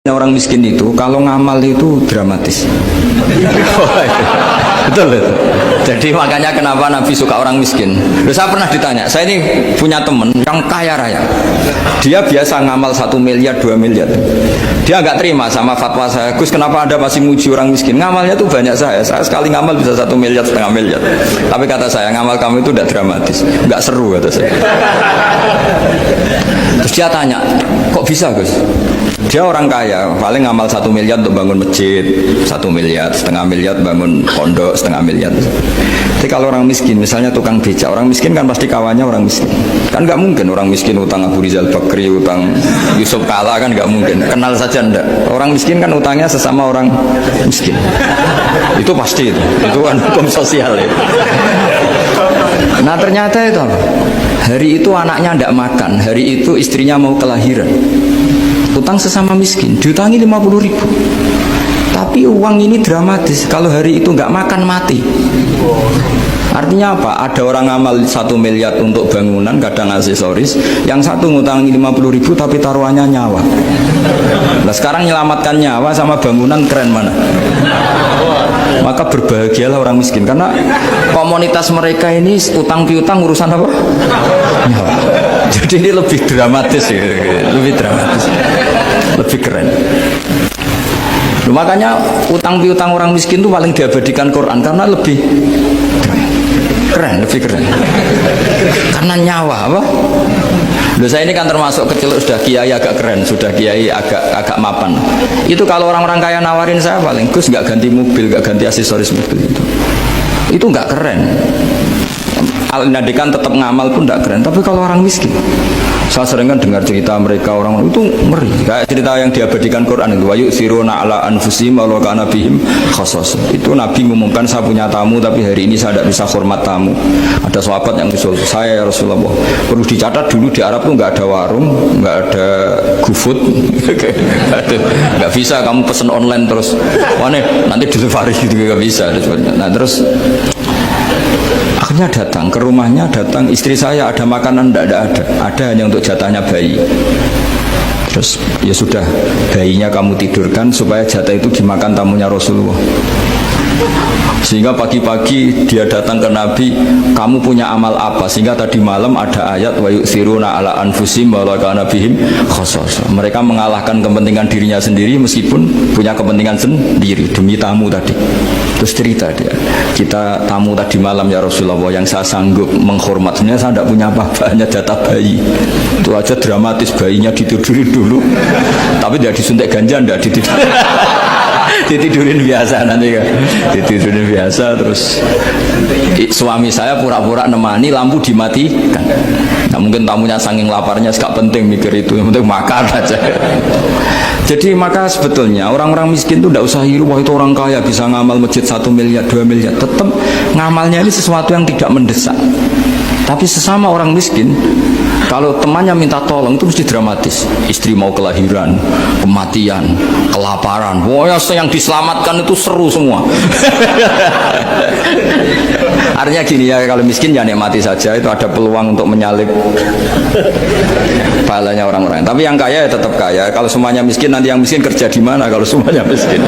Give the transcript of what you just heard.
Orang miskin itu kalau ngamal itu dramatis. Betul, betul. Jadi makanya kenapa Nabi suka orang miskin. Loh, saya pernah ditanya, saya ini punya teman yang kaya raya. Dia biasa ngamal 1 miliar, 2 miliar. Dia nggak terima sama fatwa saya, Gus kenapa Anda masih muji orang miskin? Ngamalnya tuh banyak saya sekali ngamal bisa 1 miliar, setengah miliar. Tapi kata saya, ngamal kamu itu udah dramatis, nggak seru kata saya. Terus dia tanya, kok bisa Gus? Dia orang kaya, paling ngamal 1 miliar untuk bangun masjid, 1 miliar, setengah miliar bangun pondok, setengah miliar. Jadi kalau orang miskin, misalnya tukang becak, orang miskin kan pasti kawannya orang miskin. Kan nggak mungkin orang miskin utang Abu Rizal Bakri, utang Yusuf Kala, kan nggak mungkin. Kenal saja enggak. Orang miskin kan utangnya sesama orang miskin. Itu pasti itu kan hukum sosial ya. Nah ternyata itu apa? Hari itu anaknya enggak makan, hari itu istrinya mau kelahiran. Utang sesama miskin, diutangi 50.000. Tapi uang ini dramatis, kalau hari itu nggak makan mati. Artinya apa? Ada orang ngamal 1 miliar untuk bangunan, kadang aksesoris, yang satu ngutangi 50.000 tapi taruhannya nyawa. Nah sekarang menyelamatkan nyawa sama bangunan keren mana? Maka berbahagialah orang miskin, karena komunitas mereka ini utang piutang urusan apa? Nyawa. Jadi ini lebih dramatis ya, lebih dramatis, lebih keren. Makanya utang piutang orang miskin itu paling diabadikan Quran karena lebih keren, lebih keren. Karena nyawa apa? Loh, saya ini kan termasuk kecil sudah kiai agak keren, sudah kiai agak mapan. Itu kalau orang-orang kaya nawarin saya paling Gus nggak ganti mobil, nggak ganti aksesoris mobil itu nggak keren. Al-Nadikan tetap ngamal pun tidak keren. Tapi kalau orang miskin, saya sering kan dengar cerita mereka orang itu ngeri. Kayak cerita yang diabadikan Quran itu, wa yu'thiruna ala anfusihim walau kana bihim khassas. Itu Nabi mengumumkan, saya punya tamu tapi hari ini saya tidak bisa hormat tamu. Ada sahabat yang usul saya, ya Rasulullah, perlu dicatat dulu di Arab tuh nggak ada warung, nggak ada GoFood, nggak bisa kamu pesen online terus, mana nanti delivery gitu nggak bisa. Nah terus akhirnya datang ke rumahnya, datang istri saya, ada makanan tidak ada hanya untuk jatahnya bayi. Terus ya sudah, bayinya kamu tidurkan supaya jatah itu dimakan tamunya Rasulullah. Sehingga pagi-pagi dia datang ke Nabi, kamu punya amal apa? Sehingga tadi malam ada ayat wa yu'thiruna ala anfusihim walau kana bihim khassas. Mereka mengalahkan kepentingan dirinya sendiri meskipun punya kepentingan sendiri demi tamu tadi. Terus cerita dia, kita tamu tadi malam ya Rasulullah, yang saya sanggup menghormat, sebenarnya saya tidak punya apa-apa, hanya jatah bayi. Itu aja dramatis, bayinya ditidurin dulu, tapi tidak disuntik ganja, tidak ditidurin. Ditidurin biasa nanti kan, ditidurin biasa. Terus suami saya pura-pura nemani, lampu dimatikan. Nah, mungkin tamunya saking laparnya gak penting mikir itu, yang penting makan aja. Jadi maka sebetulnya orang-orang miskin itu tidak usah hiru, wah itu orang kaya bisa ngamal masjid 1 miliar, 2 miliar. Tetap ngamalnya ini sesuatu yang tidak mendesak. Tapi sesama orang miskin, kalau temannya minta tolong itu mesti dramatis. Istri mau kelahiran, kematian, kelaparan, pokoknya yang diselamatkan itu seru semua. Artinya gini ya, kalau miskin ya nikmati saja, itu ada peluang untuk menyalip pahalanya orang-orang. Tapi yang kaya ya tetap kaya. Kalau semuanya miskin, nanti yang miskin kerja di mana kalau semuanya miskin?